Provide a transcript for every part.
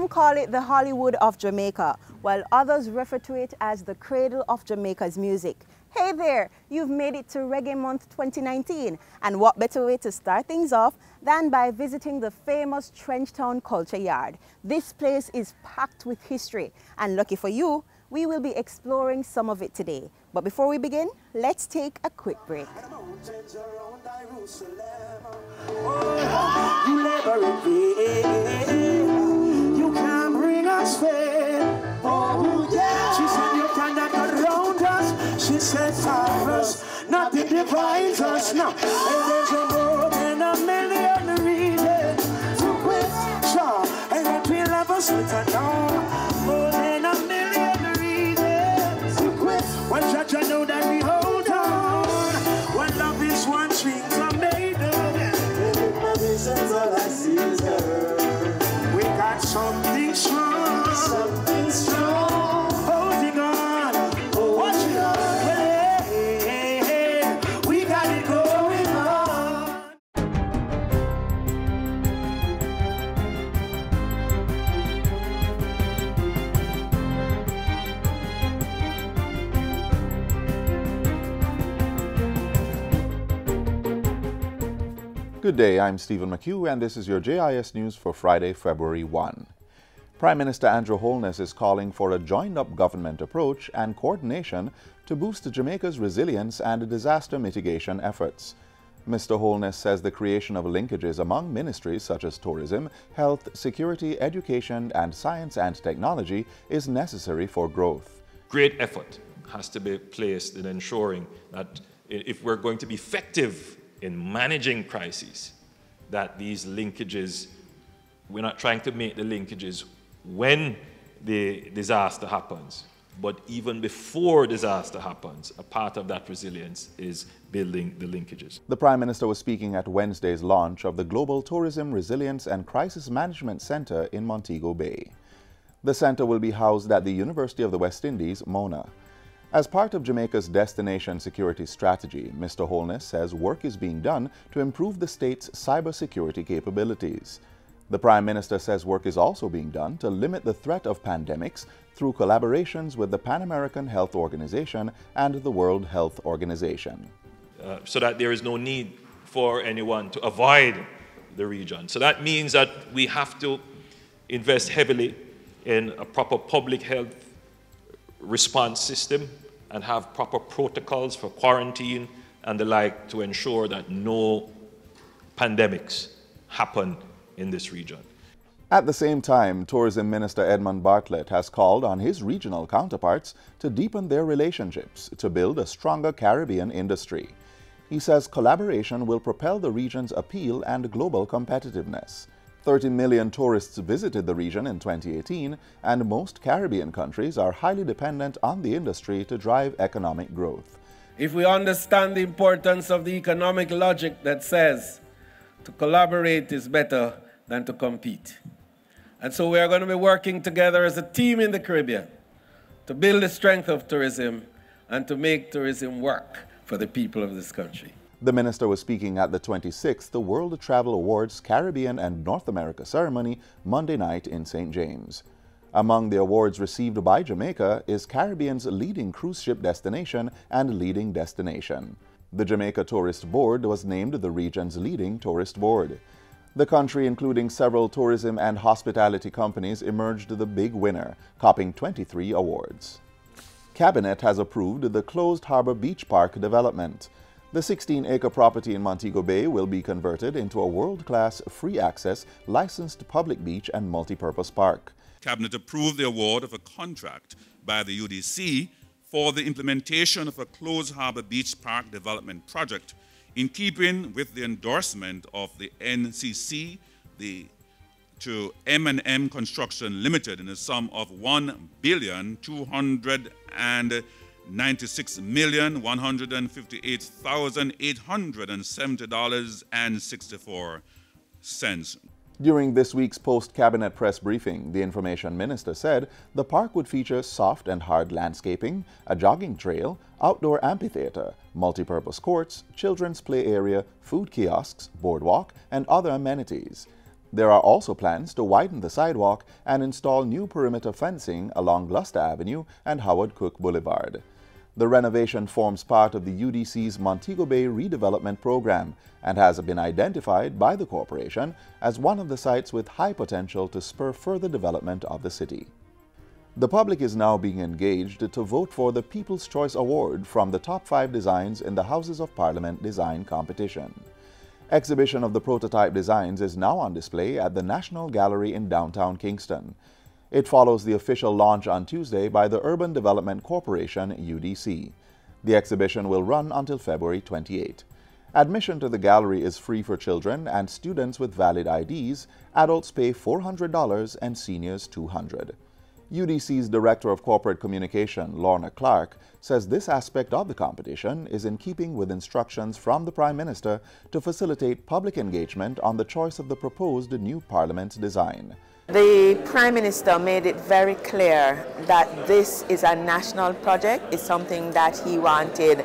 Some call it the Hollywood of Jamaica, while others refer to it as the cradle of Jamaica's music. Hey there, you've made it to Reggae Month 2019, and what better way to start things off than by visiting the famous Trenchtown Culture Yard. This place is packed with history, and lucky for you, we will be exploring some of it today. But before we begin, let's take a quick break. You can bring us faith. Oh yeah. She said you cannot around us. She said for us, nothing divides us. No. And there's a more than a million reasons to quit. Sure. And that we love us with a no. More than a million reasons to quit. When judge I know that we hold on. When love is one string are made of. And all I see is her. We got something strong. Something strong. Holding on. Holding on. Hey, we got it going on. Good day, I'm Stephen McHugh, and this is your JIS News for Friday, February 1. Prime Minister Andrew Holness is calling for a joined-up government approach and coordination to boost Jamaica's resilience and disaster mitigation efforts. Mr. Holness says the creation of linkages among ministries such as tourism, health, security, education, and science and technology is necessary for growth. Great effort has to be placed in ensuring that if we're going to be effective in managing crises, that these linkages, we're not trying to make the linkages when the disaster happens, but even before disaster happens, a part of that resilience is building the linkages. The Prime Minister was speaking at Wednesday's launch of the Global Tourism Resilience and Crisis Management Center in Montego Bay. The center will be housed at the University of the West Indies, Mona. As part of Jamaica's destination security strategy, Mr. Holness says work is being done to improve the state's cybersecurity capabilities. The Prime Minister says work is also being done to limit the threat of pandemics through collaborations with the Pan American Health Organization and the World Health Organization. So that there is no need for anyone to avoid the region. So that means that we have to invest heavily in a proper public health response system and have proper protocols for quarantine and the like to ensure that no pandemics happen in this region. At the same time, Tourism Minister Edmund Bartlett has called on his regional counterparts to deepen their relationships to build a stronger Caribbean industry. He says collaboration will propel the region's appeal and global competitiveness. 30 million tourists visited the region in 2018, and most Caribbean countries are highly dependent on the industry to drive economic growth. If we understand the importance of the economic logic that says to collaborate is better than to compete. And so we are going to be working together as a team in the Caribbean to build the strength of tourism and to make tourism work for the people of this country. The minister was speaking at the 26th World Travel Awards Caribbean and North America ceremony Monday night in St. James. Among the awards received by Jamaica is Caribbean's leading cruise ship destination and leading destination. The Jamaica Tourist Board was named the region's leading tourist board. The country, including several tourism and hospitality companies, emerged the big winner, copping 23 awards. Cabinet has approved the closed Harbour Beach Park development. The 16-acre property in Montego Bay will be converted into a world-class, free-access, licensed public beach and multi-purpose park. Cabinet approved the award of a contract by the UDC for the implementation of a closed Harbour Beach Park development project in keeping with the endorsement of the NCC to M&M Construction Limited in a sum of $1,296,158,870.64. During this week's post-cabinet press briefing, the information minister said the park would feature soft and hard landscaping, a jogging trail, outdoor amphitheater, multipurpose courts, children's play area, food kiosks, boardwalk, and other amenities. There are also plans to widen the sidewalk and install new perimeter fencing along Gloucester Avenue and Howard Cook Boulevard. The renovation forms part of the UDC's Montego Bay redevelopment program and has been identified by the corporation as one of the sites with high potential to spur further development of the city. The public is now being engaged to vote for the People's Choice Award from the top 5 designs in the Houses of Parliament design competition. Exhibition of the prototype designs is now on display at the National Gallery in downtown Kingston. It follows the official launch on Tuesday by the Urban Development Corporation, UDC. The exhibition will run until February 28. Admission to the gallery is free for children and students with valid IDs. Adults pay $400 and seniors $200. UDC's Director of Corporate Communication, Lorna Clark, says this aspect of the competition is in keeping with instructions from the Prime Minister to facilitate public engagement on the choice of the proposed new Parliament design. The Prime Minister made it very clear that this is a national project. It's something that he wanted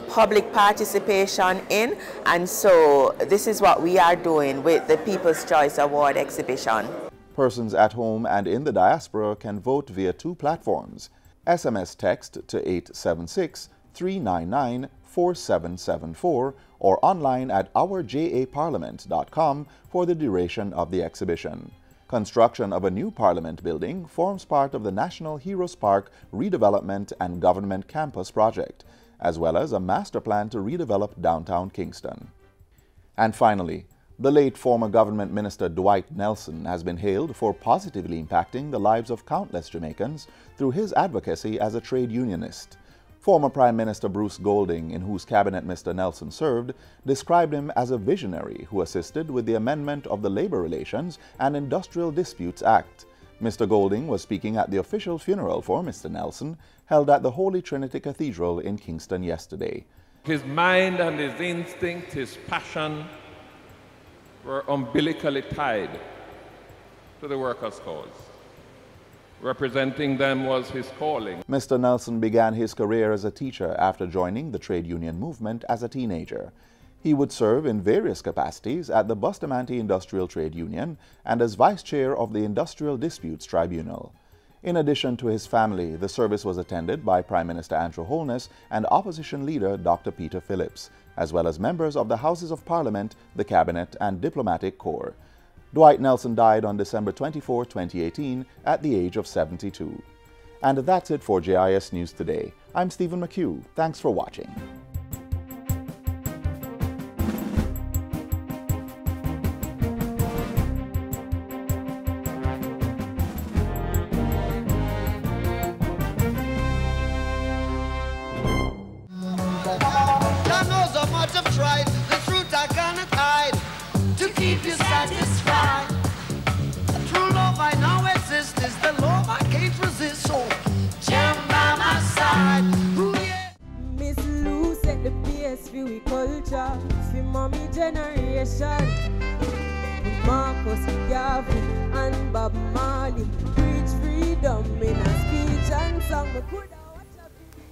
public participation in, and so this is what we are doing with the People's Choice Award exhibition. Persons at home and in the diaspora can vote via 2 platforms: SMS text to 876-399-4774 or online at ourjaparliament.com for the duration of the exhibition. Construction of a new Parliament building forms part of the National Heroes Park Redevelopment and Government Campus project, as well as a master plan to redevelop downtown Kingston. And finally, the late former government minister Dwight Nelson has been hailed for positively impacting the lives of countless Jamaicans through his advocacy as a trade unionist. Former Prime Minister Bruce Golding, in whose cabinet Mr. Nelson served, described him as a visionary who assisted with the amendment of the Labor Relations and Industrial Disputes Act. Mr. Golding was speaking at the official funeral for Mr. Nelson, held at the Holy Trinity Cathedral in Kingston yesterday. His mind and his instinct, his passion, were umbilically tied to the workers' cause. Representing them was his calling. Mr. Nelson began his career as a teacher after joining the trade union movement as a teenager. He would serve in various capacities at the Bustamante Industrial Trade Union and as vice chair of the Industrial Disputes Tribunal. In addition to his family, the service was attended by Prime Minister Andrew Holness and opposition leader Dr. Peter Phillips, as well as members of the Houses of Parliament, the Cabinet, and Diplomatic Corps. Dwight Nelson died on December 24, 2018, at the age of 72. And that's it for JIS News Today. I'm Stephen McHugh. Thanks for watching.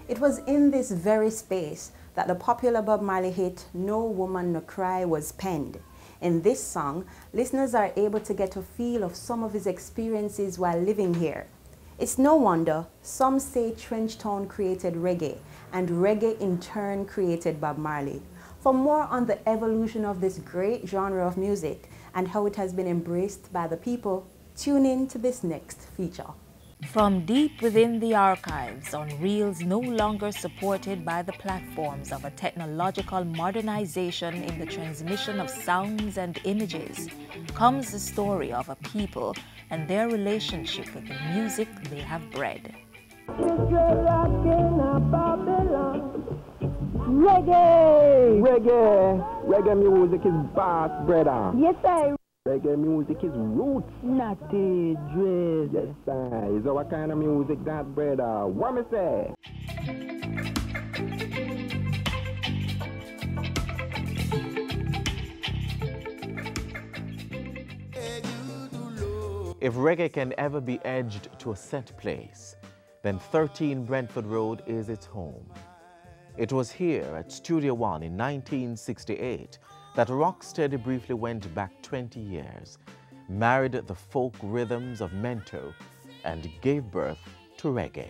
It was in this very space that the popular Bob Marley hit "No Woman No Cry" was penned. In this song, listeners are able to get a feel of some of his experiences while living here. It's no wonder some say Trenchtown created reggae, and reggae in turn created Bob Marley. For more on the evolution of this great genre of music and how it has been embraced by the people, tune in to this next feature. From deep within the archives on reels no longer supported by the platforms of a technological modernization in the transmission of sounds and images comes the story of a people and their relationship with the music they have bred. Reggae! Reggae! Reggae music is bass, brother. Yes, sir. Reggae music is roots. Not the drill. Yes, sir. Is our kind of music that, brother? What me say? If reggae can ever be edged to a set place, then 13 Brentford Road is its home. It was here at Studio One in 1968 that Rocksteady briefly went back 20 years, married the folk rhythms of Mento and gave birth to reggae.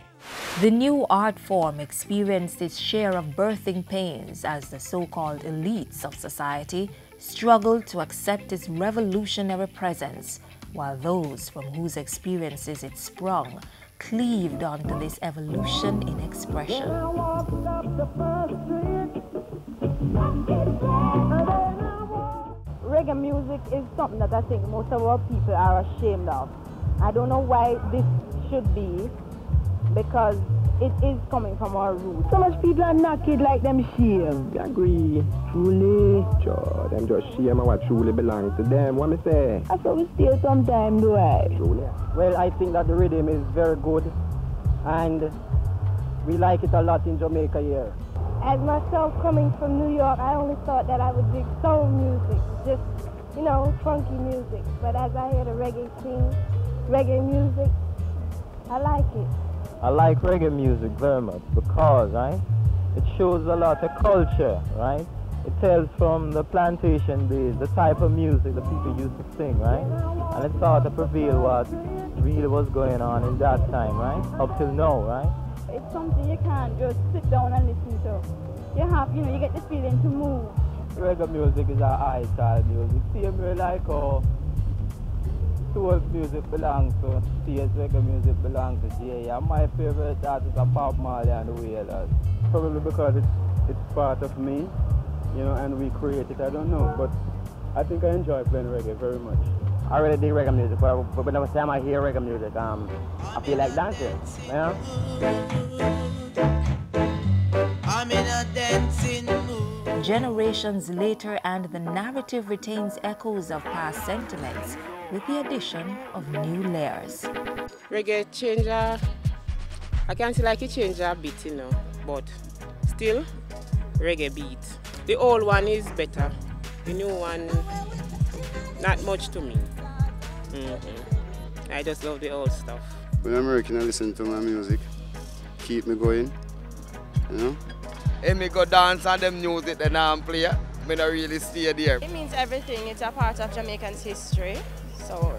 The new art form experienced its share of birthing pains as the so-called elites of society struggled to accept its revolutionary presence, while those from whose experiences it sprung cleaved onto this evolution in expression. Reggae music is something that I think most of our people are ashamed of. I don't know why this should be, because it is coming from our roots. So much people are naked like them shame. I agree. Truly. Sure, them just shame what truly belongs to them. What me say? That's what we steal sometimes, do I? Truly. Well, I think that the rhythm is very good, and we like it a lot in Jamaica here. As myself coming from New York, I only thought that I would dig soul music, just, you know, funky music. But as I hear the reggae scene, reggae music, I like it. I like reggae music very much because, right, it shows a lot of culture, right? It tells from the plantation days, the type of music the people used to sing, right? And it sort of reveal what really was going on in that time, right? Up till now, right? It's something you can't just sit down and listen to. You have, you know, you get the feeling to move. Reggae music is our high-style music. Same way like how soul music belongs to CS, reggae music belongs to J. And my favorite artists are Bob Marley and the Wailers. Probably because it's part of me, you know, and we create it, I don't know. But I think I enjoy playing reggae very much. I really dig reggae music, but whenever time I hear reggae music, I feel like dancing, you know? I'm in a dancing mood. Generations later, and the narrative retains echoes of past sentiments with the addition of new layers. Reggae change, I can't say like it changed a bit, you know, but still reggae beat. The old one is better, the new one not much to me. I just love the old stuff. When I'm working, I listen to my music, keep me going, you know. If me go dance on them music that I'm play, me not really stay there. It means everything. It's a part of Jamaicans' history, so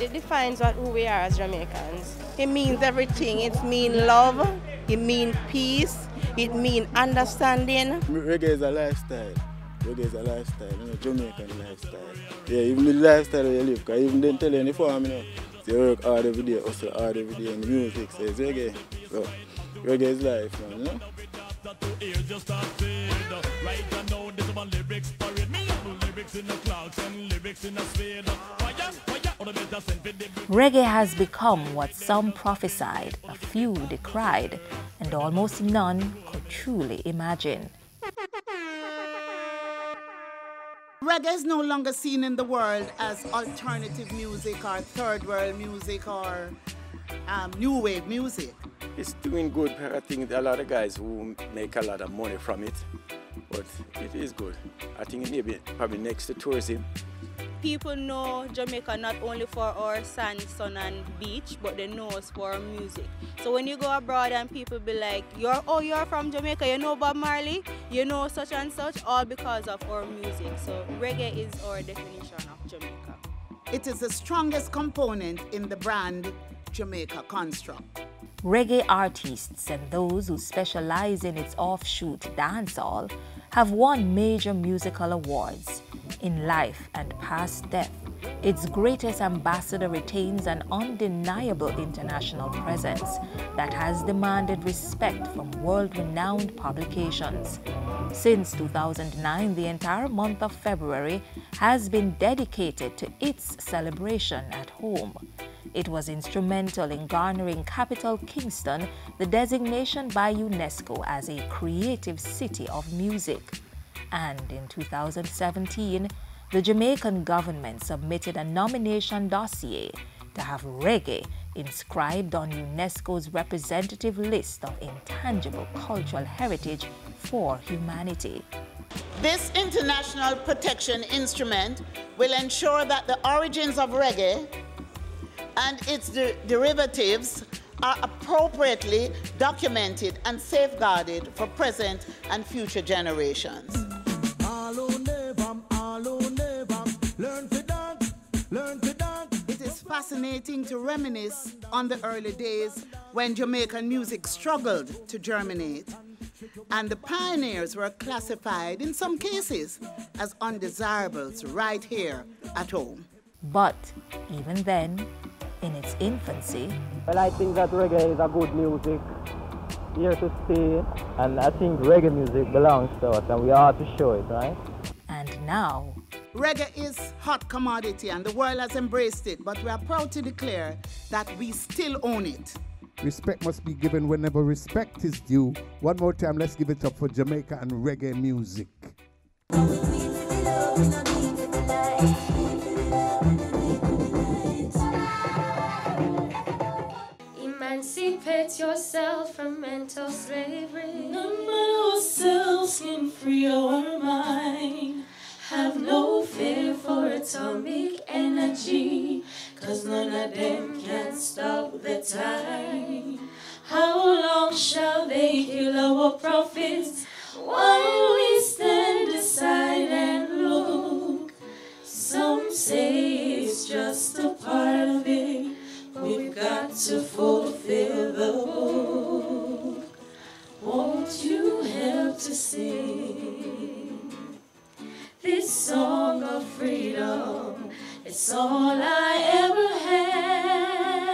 it defines who we are as Jamaicans. It means everything. It means love, it means peace, it means understanding. Reggae is a lifestyle. Reggae is a lifestyle, you know, Jamaican lifestyle. Yeah, even the lifestyle where you live, because even they tell you in the farm, you know, they work hard every day, hustle hard every day, and the music says reggae. So, reggae is life, man, you know? Reggae has become what some prophesied, a few decried, and almost none could truly imagine. Reggae is no longer seen in the world as alternative music or third world music or new wave music. It's doing good. I think a lot of guys who make a lot of money from it, but it is good. I think maybe probably next to tourism. People know Jamaica not only for our sand, sun and beach, but they know us for our music. So when you go abroad and people be like, you're from Jamaica, you know Bob Marley, you know such and such, all because of our music. So reggae is our definition of Jamaica. It is the strongest component in the brand Jamaica construct. Reggae artists and those who specialize in its offshoot dancehall have won major musical awards. In life and past death, its greatest ambassador retains an undeniable international presence that has demanded respect from world-renowned publications. Since 2009, the entire month of February has been dedicated to its celebration at home. It was instrumental in garnering capital Kingston the designation by UNESCO as a creative city of music. And in 2017, the Jamaican government submitted a nomination dossier to have reggae inscribed on UNESCO's representative list of intangible cultural heritage for humanity. This international protection instrument will ensure that the origins of reggae and its derivatives are appropriately documented and safeguarded for present and future generations. Learn to dance, learn fascinating to reminisce on the early days when Jamaican music struggled to germinate, and the pioneers were classified in some cases as undesirables right here at home. But even then, in its infancy, Well, I think that reggae is a good music, here to stay, and I think reggae music belongs to us and we ought to show it, right? And now, Reggae is hot commodity and the world has embraced it, but we are proud to declare that we still own it. Respect must be given whenever respect is due. One more time, let's give it up for Jamaica and reggae music. Emancipate yourself from mental slavery. Number ourselves can free our mind. Have no fear for atomic energy, 'cause none of them can stop the time. How long shall they kill our prophets while we stand aside and look? Some say it's just a part of it. We've got to fulfill the book. Won't you help to sing this song of freedom? It's all I ever had.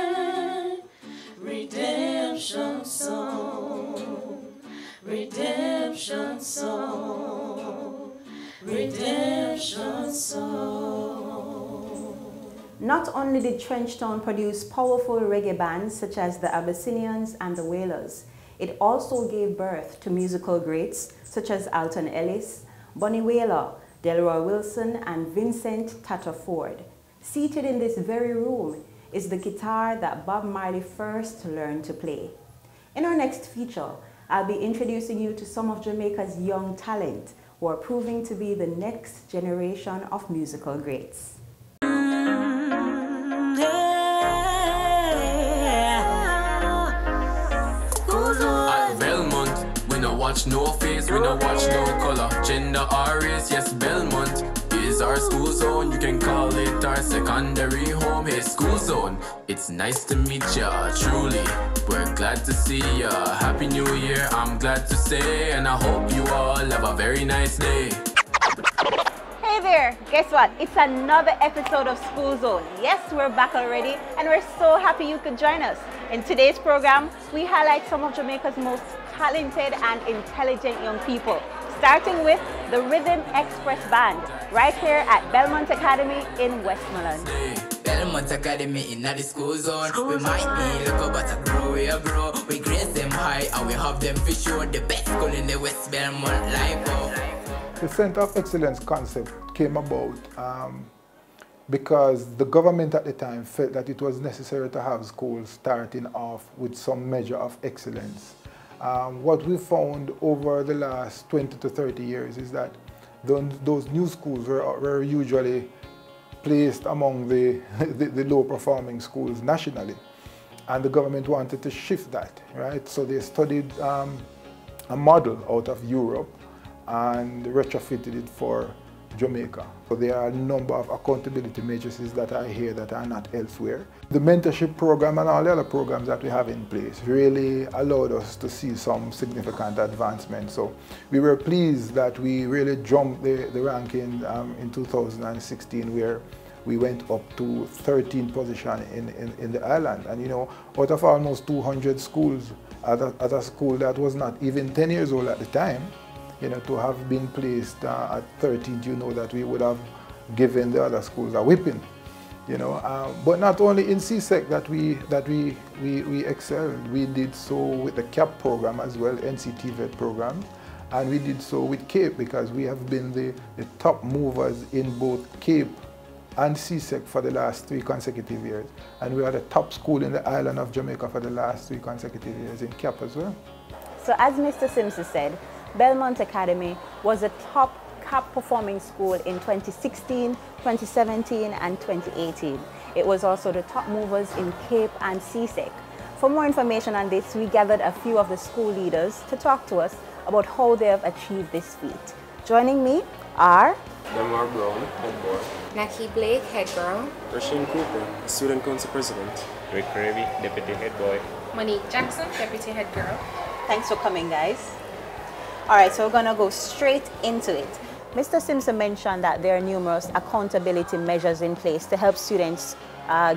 Redemption song, redemption song, redemption song. Not only did Trenchtown produce powerful reggae bands such as the Abyssinians and the Wailers, it also gave birth to musical greats such as Alton Ellis, Bunny Wailer, Delroy Wilson, and Vincent Tata Ford. Seated in this very room is the guitar that Bob Marley first learned to play. In our next feature, I'll be introducing you to some of Jamaica's young talent who are proving to be the next generation of musical greats. At Belmont, we no watch no face, we no watch no color, gender or race. Yes, Belmont is our school zone. You can call it our secondary home. Hey, school zone, it's nice to meet ya. Truly, we're glad to see ya. Happy New Year, I'm glad to say, and I hope you all have a very nice day. Hey there, guess what? It's another episode of School Zone. Yes, we're back already, and we're so happy you could join us. In today's program, we highlight some of Jamaica's most talented and intelligent young people, starting with the Rhythm Express Band, right here at Belmont Academy in Westmoreland. Belmont Academy in the school zone. We might be local, but I grow, we grow. We grade them high, and we have them for sure. The best school in the West Belmont life. The Center of Excellence concept came about because the government at the time felt that it was necessary to have schools starting off with some measure of excellence. What we found over the last 20 to 30 years is that those new schools were usually placed among the low-performing schools nationally, and the government wanted to shift that, right? So they studied a model out of Europe and retrofitted it for Jamaica. So there are a number of accountability matrices that are here that are not elsewhere. The mentorship program and all the other programs that we have in place really allowed us to see some significant advancement. So we were pleased that we really jumped the ranking in 2016, where we went up to 13th position in the island. And you know, out of almost 200 schools, at a school that was not even 10 years old at the time, you know, to have been placed at 13th, you know that we would have given the other schools a whipping, you know. But not only in CSEC that we excelled, we did so with the CAP program as well, NCT VET program, and we did so with CAPE, because we have been the top movers in both CAPE and CSEC for the last 3 consecutive years. And we are the top school in the island of Jamaica for the last 3 consecutive years in CAP as well. So as Mr. Simpson said, Belmont Academy was a top CAP performing school in 2016, 2017 and 2018. It was also the top movers in CAPE and CSEC. For more information on this, we gathered a few of the school leaders to talk to us about how they have achieved this feat. Joining me are Damar Brown, head boy. Naki Blake, head girl. Rashin Cooper, student council president. Rick Kirby, deputy head boy. Monique Jackson, deputy head girl. Thanks for coming, guys. All right, so we're going to go straight into it. Mr. Simpson mentioned that there are numerous accountability measures in place to help students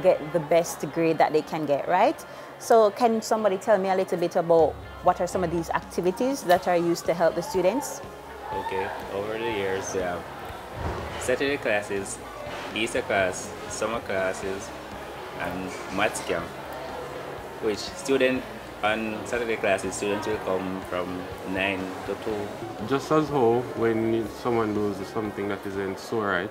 get the best grade that they can get, right? So can somebody tell me a little bit about what are some of these activities that are used to help the students? Okay, over the years we have Saturday classes, Easter class, summer classes, and maths camp, which on Saturday classes, students will come from 9 to 2. Just as how when someone does something that isn't so right,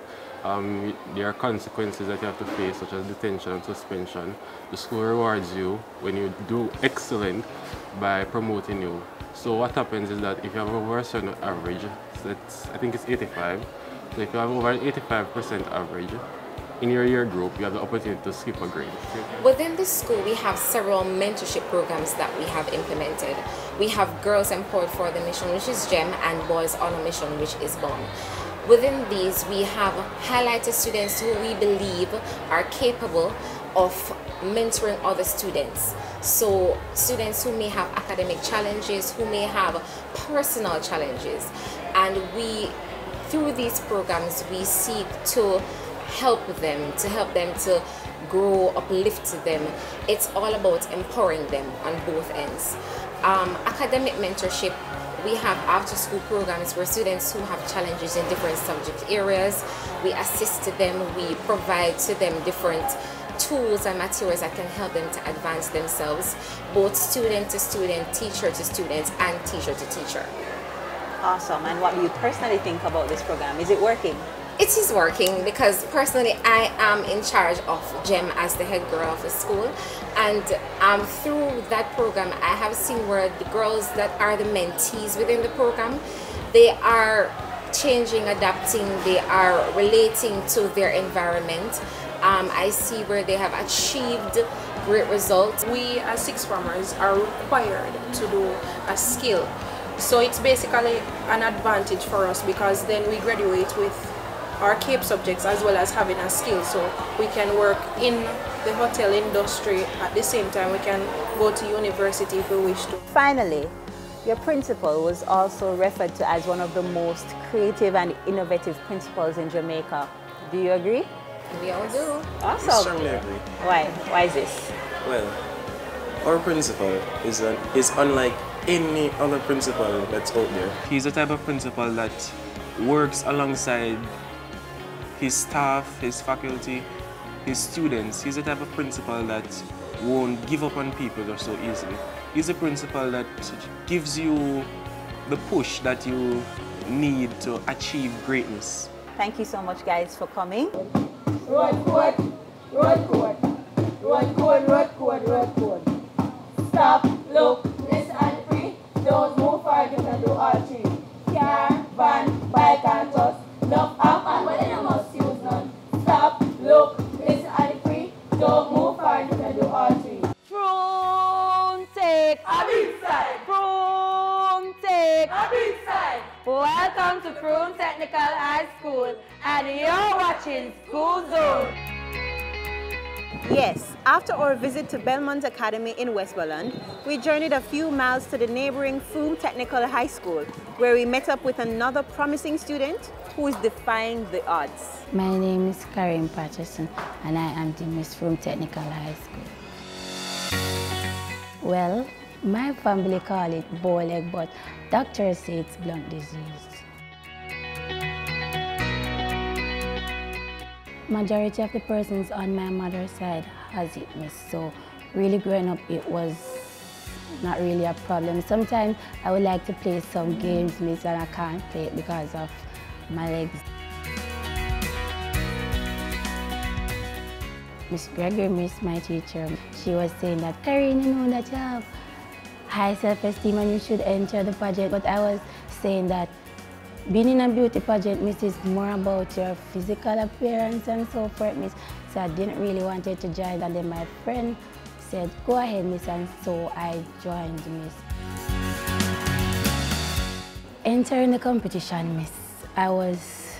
there are consequences that you have to face, such as detention and suspension. The school rewards you when you do excellent by promoting you. So what happens is that if you have over a certain average, so I think it's 85, so if you have over an 85% average, in your year group, you have the opportunity to skip a grade. Within the school, we have several mentorship programs that we have implemented. We have Girls Empowered for the Mission, which is GEM, and Boys on a Mission, which is BOM. Within these, we have highlighted students who we believe are capable of mentoring other students. So students who may have academic challenges, who may have personal challenges. And through these programs, we seek to help them to grow, uplift them. It's all about empowering them on both ends. Academic mentorship, we have after-school programs where students who have challenges in different subject areas, we assist them, we provide to them different tools and materials that can help them to advance themselves, both student to student, teacher to student, and teacher to teacher. Awesome. And what do you personally think about this program? Is it working? It is working because personally I am in charge of GEM as the head girl of the school, and through that program I have seen where the girls that are the mentees within the program, they are changing, adapting, they are relating to their environment. I see where they have achieved great results. We as sixth formers are required to do a skill, so it's basically an advantage for us because then we graduate with our CAPE subjects as well as having a skill, so we can work in the hotel industry at the same time we can go to university if we wish to. Finally, your principal was also referred to as one of the most creative and innovative principals in Jamaica. Do you agree? We all do. Awesome. I strongly agree. Why? Why is this? Well, our principal is unlike any other principal that's out there. He's the type of principal that works alongside his staff, his faculty, his students. He's the type of principal that won't give up on people so easily. He's a principal that gives you the push that you need to achieve greatness. Thank you so much, guys, for coming. Road code, road code, road code, road code, road code. Stop, look, listen and free. Don't move far, you can do all three. Car, van, bike and bus. Enough up and when you must use none. Stop, look, listen and free. Don't move far, you can do all three. Front take a big side. Front take a big side. Welcome to Front Technical High School, and you're watching School Zone. Yes, after our visit to Belmont Academy in Westmoreland, we journeyed a few miles to the neighboring Frome Technical High School, where we met up with another promising student who is defying the odds. My name is Karen Patterson, and I am the Miss Frome Technical High School. Well, my family call it bow leg, but doctors say it's blunt disease. Majority of the persons on my mother's side has it, miss. So really growing up, it was not really a problem. Sometimes I would like to play some games, miss, and I can't play it because of my legs. Miss Gregory, miss, my teacher, she was saying that, Karen, you know that you have high self-esteem and you should enter the pageant. But I was saying that being in a beauty pageant, miss, is more about your physical appearance and so forth, miss. So I didn't really want it to join, and then my friend said, go ahead, miss, and so I joined, miss. Entering the competition, miss, I was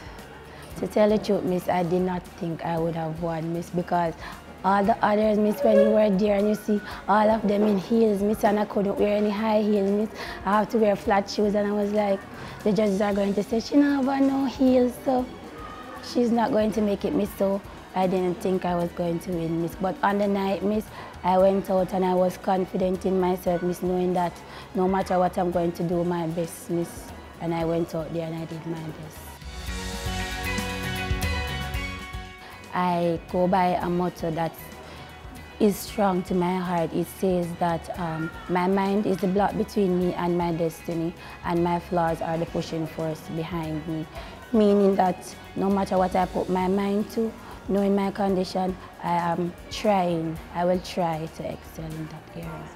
To tell the truth, miss, I did not think I would have won, miss, because all the others, miss, when you were there and you see all of them in heels, miss, and I couldn't wear any high heels, miss. I have to wear flat shoes, and I was like, the judges are going to say, she don't have no heels, so she's not going to make it, miss. So I didn't think I was going to win, miss. But on the night, miss, I went out and I was confident in myself, miss, knowing that no matter what, I'm going to do my best, miss. And I went out there and I did my best. I go by a motto that is strong to my heart. It says that my mind is the block between me and my destiny, and my flaws are the pushing force behind me. Meaning that no matter what I put my mind to, knowing my condition, I will try to excel in that area.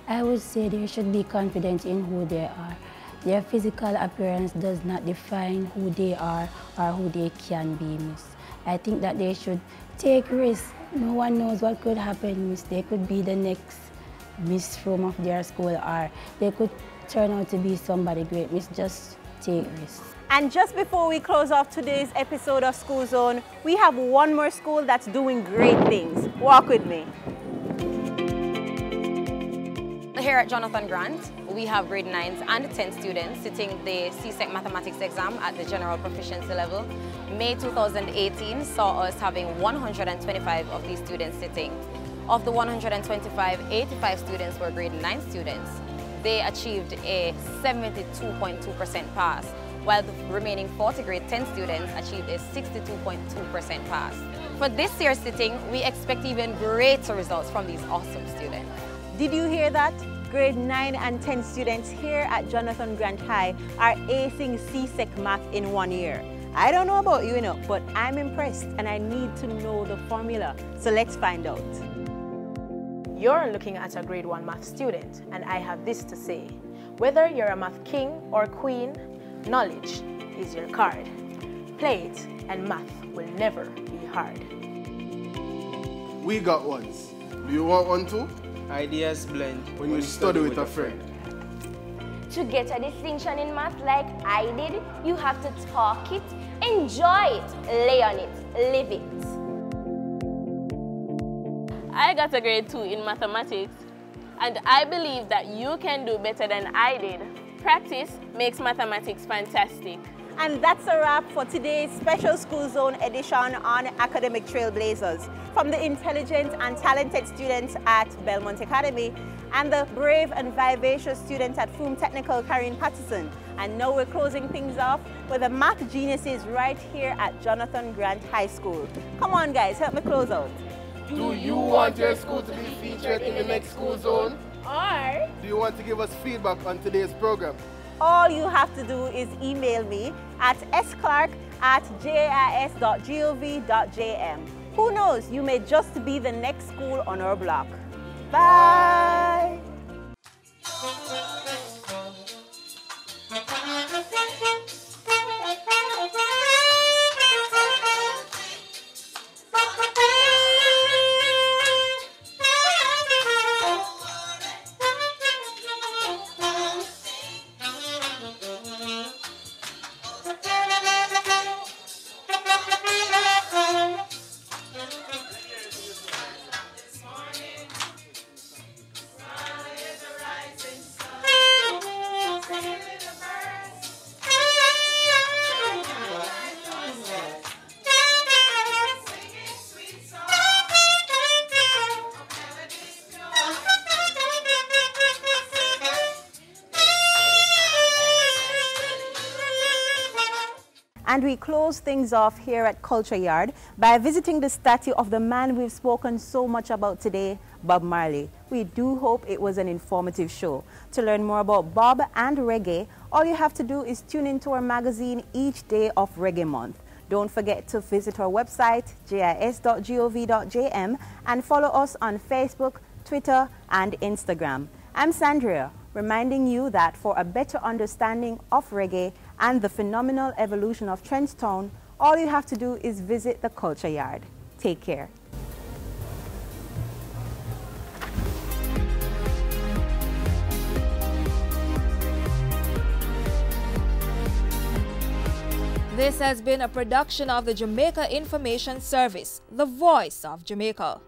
I would say they should be confident in who they are. Their physical appearance does not define who they are or who they can be, miss. I think that they should take risks. No one knows what could happen, miss. They could be the next Miss Room of their school, or they could turn out to be somebody great, miss. Just take risks. And just before we close off today's episode of School Zone, we have one more school that's doing great things. Walk with me. Here at Jonathan Grant, we have grade 9s and 10 students sitting the CSEC mathematics exam at the general proficiency level. May 2018 saw us having 125 of these students sitting. Of the 125, 85 students were grade 9 students. They achieved a 72.2% pass, while the remaining 40 grade 10 students achieved a 62.2% pass. For this year's sitting, we expect even greater results from these awesome students. Did you hear that? Grade 9 and 10 students here at Jonathan Grant High are acing CSEC math in 1 year. I don't know about you, but I'm impressed and I need to know the formula. So let's find out. You're looking at a grade 1 math student, and I have this to say. Whether you're a math king or queen, knowledge is your card. Play it and math will never be hard. We got ones. Do you want one too? Ideas blend when you study with a friend. To get a distinction in math like I did, you have to talk it, enjoy it, lay on it, live it. I got a grade 2 in mathematics, and I believe that you can do better than I did. Practice makes mathematics fantastic. And that's a wrap for today's special School Zone edition on Academic Trailblazers. From the intelligent and talented students at Belmont Academy and the brave and vivacious students at Froome Technical, Karine Patterson. And now we're closing things off with the math geniuses right here at Jonathan Grant High School. Come on guys, help me close out. Do you want your school to be featured in the next School Zone? Or do you want to give us feedback on today's program? All you have to do is email me at sclark@jais.gov.jm. Who knows, you may just be the next school on our block. Bye! And we close things off here at Culture Yard by visiting the statue of the man we've spoken so much about today, Bob Marley. We do hope it was an informative show. To learn more about Bob and reggae, all you have to do is tune into our magazine each day of Reggae Month. Don't forget to visit our website, jis.gov.jm, and follow us on Facebook, Twitter, and Instagram. I'm Sandria, reminding you that for a better understanding of reggae and the phenomenal evolution of Trenchtown, all you have to do is visit the Culture Yard. Take care. This has been a production of the Jamaica Information Service, the voice of Jamaica.